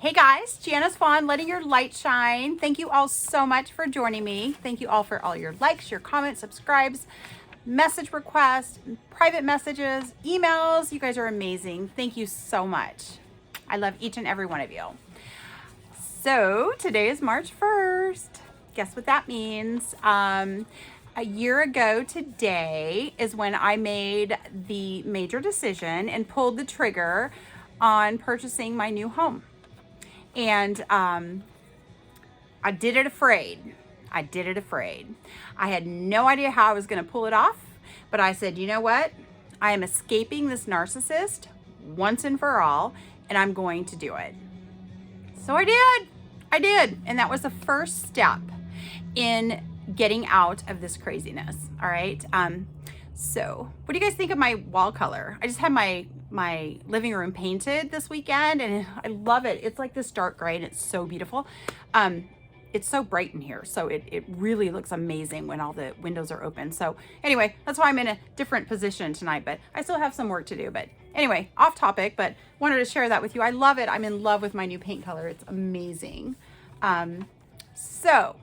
Hey guys, Janice Fawn, letting your light shine. Thank you all so much for joining me. Thank you all for all your likes, your comments, subscribes, message requests, private messages, emails. You guys are amazing. Thank you so much. I love each and every one of you. So today is March 1st. Guess what that means? A year ago today is when I made the major decision and pulled the trigger on purchasing my new home. And I did it afraid. I had no idea how I was going to pull it off, but I said, you know what? I am escaping this narcissist once and for all, and I'm going to do it. So I did. And that was the first step in getting out of this craziness. All right. So what do you guys think of my wall color? I just had my living room painted this weekend and I love it. It's like this dark gray and it's so beautiful. It's so bright in here. So it really looks amazing when all the windows are open. So anyway, that's why I'm in a different position tonight, but I still have some work to do. But anyway, off topic, but wanted to share that with you. I love it. I'm in love with my new paint color. It's amazing. So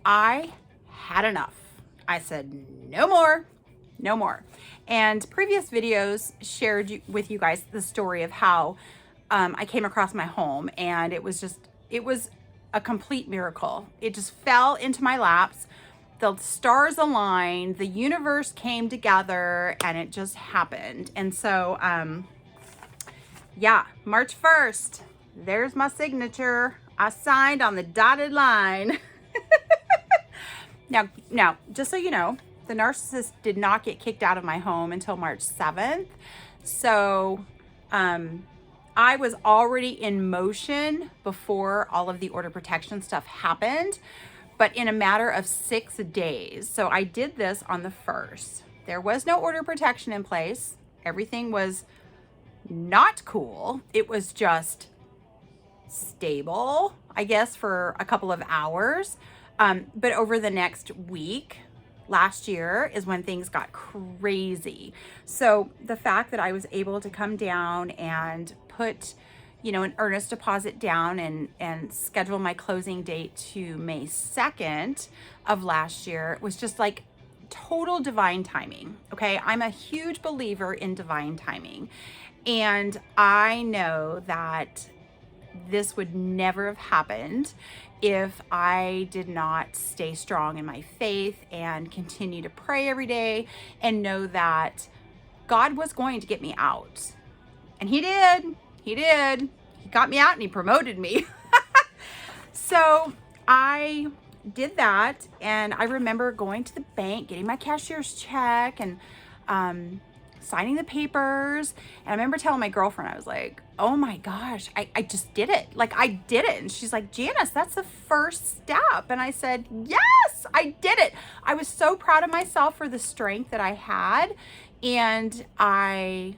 I had enough. I said, no more. And previous videos shared with you guys the story of how I came across my home, and it was a complete miracle. It just fell into my laps. The stars aligned, the universe came together, and it just happened. And so, yeah, March 1st, there's my signature. I signed on the dotted line. Now, just so you know, the narcissist did not get kicked out of my home until March 7th. So I was already in motion before all of the order protection stuff happened, but in a matter of 6 days. So I did this on the 1st. There was no order protection in place. Everything was not cool. It was just stable, I guess, for a couple of hours. But over the next week, last year is when things got crazy. So the fact that I was able to come down and put, an earnest deposit down and schedule my closing date to May 2nd of last year was just like total divine timing. Okay. I'm a huge believer in divine timing. And I know that this would never have happened if I did not stay strong in my faith and continue to pray every day and know that God was going to get me out. And he did. He got me out and he promoted me. So I did that. And I remember going to the bank, getting my cashier's check and signing the papers. And I remember telling my girlfriend, I was like, oh my gosh, I just did it. Like I did it. And she's like, Janice, that's the first step. And I said, yes, I did it. I was so proud of myself for the strength that I had. And I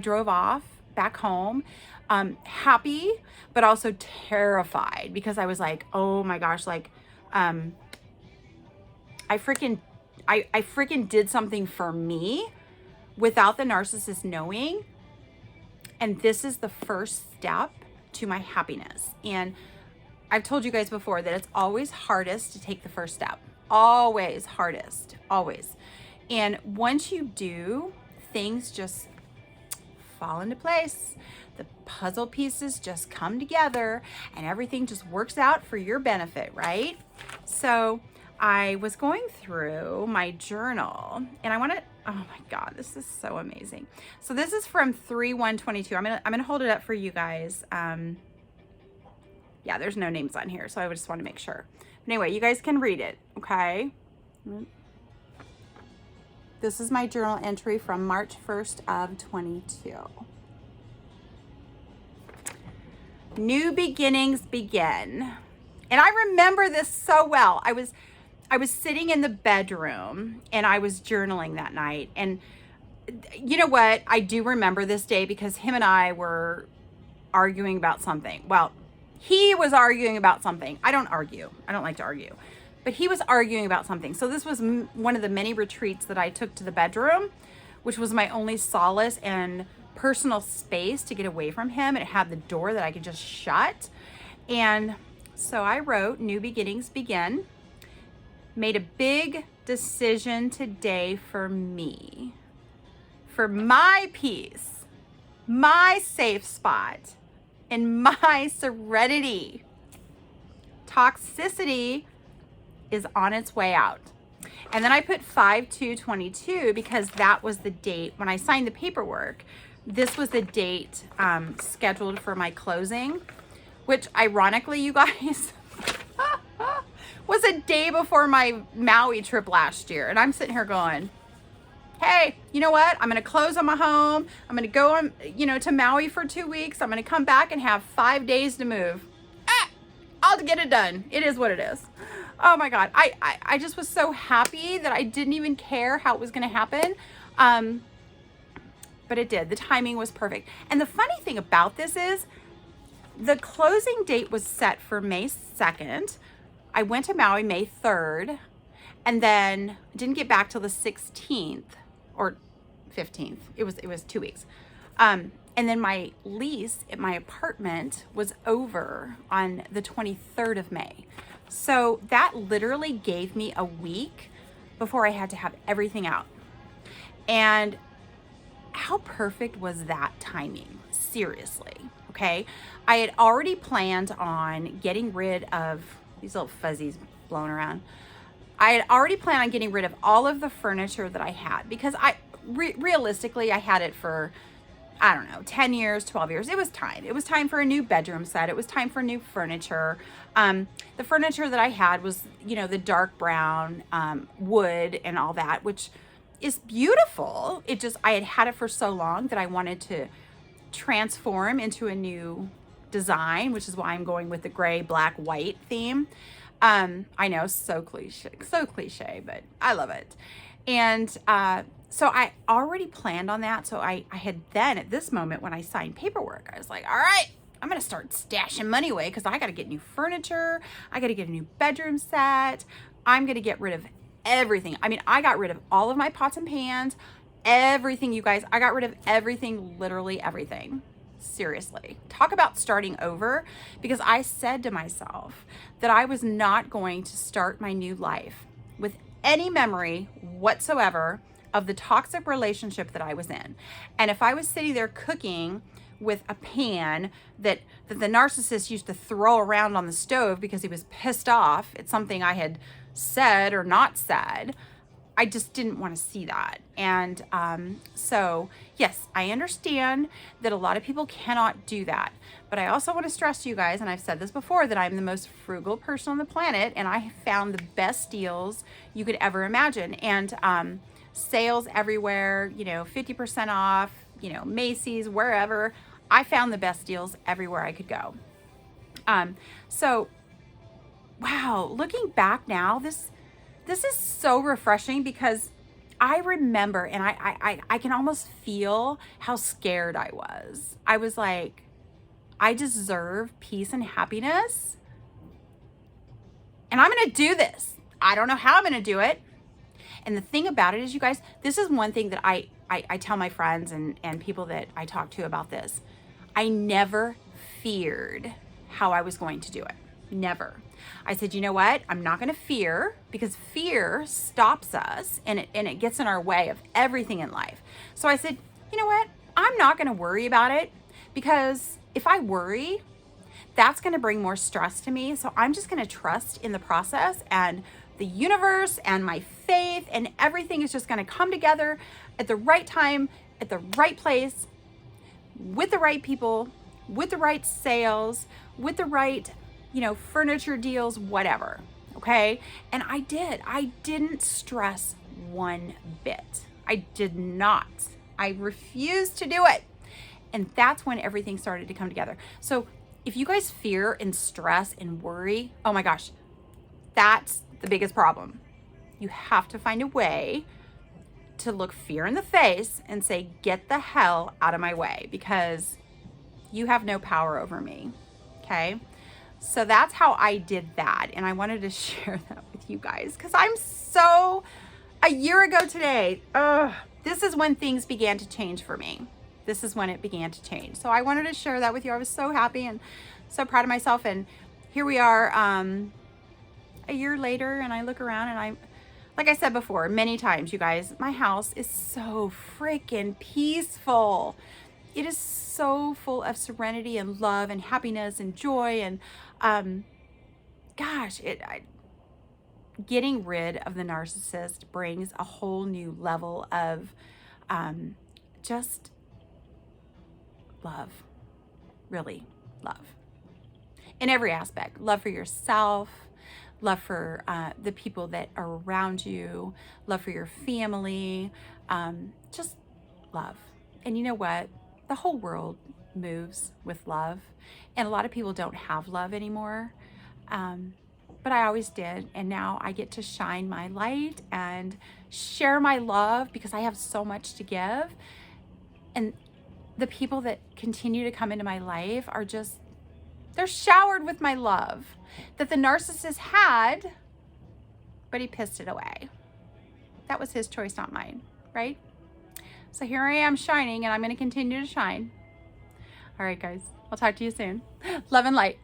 drove off back home, happy, but also terrified because I was like, oh my gosh, like, I freaking did something for me without the narcissist knowing. And this is the first step to my happiness. And I've told you guys before that it's always hardest to take the first step. Always hardest, always. And once you do, things just fall into place. The puzzle pieces just come together and everything just works out for your benefit, right? So I was going through my journal and I want to, oh my God, this is so amazing. So this is from 3/1/22. I'm going to hold it up for you guys. Yeah, there's no names on here. So I just want to make sure. But anyway, you guys can read it. Okay. This is my journal entry from March 1st of 22. New beginnings begin. And I remember this so well. I was sitting in the bedroom and I was journaling that night. And you know what? I do remember this day because him and I were arguing about something. Well, he was arguing about something. I don't argue. I don't like to argue. But he was arguing about something. So this was one of the many retreats that I took to the bedroom, which was my only solace and personal space to get away from him. And it had the door that I could just shut. And so I wrote, "New beginnings begin. Made a big decision today for me, for my peace, my safe spot, and my serenity. Toxicity is on its way out." And then I put 5/2/22 because that was the date when I signed the paperwork. This was the date scheduled for my closing, which ironically, you guys, was a day before my Maui trip last year. And I'm sitting here going, hey, you know what? I'm going to close on my home. I'm going to go on, to Maui for 2 weeks. I'm going to come back and have 5 days to move. I'll get it done. It is what it is. Oh my God. I just was so happy that I didn't even care how it was going to happen. But it did. The timing was perfect. And the funny thing about this is the closing date was set for May 2nd. I went to Maui May 3rd, and then didn't get back till the 16th or 15th. It was 2 weeks. And then my lease at my apartment was over on the 23rd of May. So that literally gave me a week before I had to have everything out. And how perfect was that timing? Seriously, okay? I had already planned on getting rid of these little fuzzies blowing around. I had already planned on getting rid of all of the furniture that I had because realistically, I had it for, I don't know, 10 years, 12 years. It was time. It was time for a new bedroom set. It was time for new furniture. The furniture that I had was, the dark brown wood and all that, which is beautiful. I had had it for so long that I wanted to transform into a new design, which is why I'm going with the gray, black, white theme. I know, so cliche, but I love it. And so I already planned on that. So I had then at this moment when I signed paperwork, I was like, all right, I'm going to start stashing money away because I got to get new furniture. I got to get a new bedroom set. I'm going to get rid of everything. I mean, I got rid of all of my pots and pans, everything, you guys. I got rid of everything, literally everything. Seriously, talk about starting over, because I said to myself that I was not going to start my new life with any memory whatsoever of the toxic relationship that I was in. And if I was sitting there cooking with a pan that the narcissist used to throw around on the stove because he was pissed off at something I had said or not said, I just didn't want to see that. And so, yes, I understand that a lot of people cannot do that. But I also want to stress to you guys, and I've said this before, that I'm the most frugal person on the planet, and I found the best deals you could ever imagine. And sales everywhere, 50% off, Macy's, wherever. I found the best deals everywhere I could go. So, wow, looking back now, this is so refreshing because I remember, and I can almost feel how scared I was. I was like, I deserve peace and happiness, and I'm going to do this. I don't know how I'm going to do it. And the thing about it is, you guys, this is one thing that I tell my friends and people that I talk to about this. I never feared how I was going to do it. Never. I said, you know what? I'm not going to fear, because fear stops us and it gets in our way of everything in life. So I said, you know what? I'm not going to worry about it, because if I worry, that's going to bring more stress to me. So I'm just going to trust in the process, and the universe and my faith and everything is just going to come together at the right time, at the right place, with the right people, with the right sales, with the right, furniture deals, whatever. Okay. And I didn't stress one bit. I did not. I refused to do it. And that's when everything started to come together. So if you guys fear and stress and worry, oh my gosh, that's the biggest problem. You have to find a way to look fear in the face and say, get the hell out of my way, because you have no power over me. Okay. So that's how I did that. And I wanted to share that with you guys, because a year ago today, this is when things began to change for me. this is when it began to change. So I wanted to share that with you. I was so happy and so proud of myself. And here we are a year later, and I look around and like I said before, many times, you guys, my house is so freaking peaceful. It is so full of serenity and love and happiness and joy. And gosh, getting rid of the narcissist brings a whole new level of just love, really love in every aspect. Love for yourself, love for the people that are around you, love for your family, just love. And you know what? The whole world moves with love, and a lot of people don't have love anymore. But I always did, and now I get to shine my light and share my love because I have so much to give. And the people that continue to come into my life are just, they're showered with my love that the narcissist had, but he pissed it away. That was his choice, not mine, right? So here I am shining, and I'm going to continue to shine. All right, guys, I'll talk to you soon. Love and light.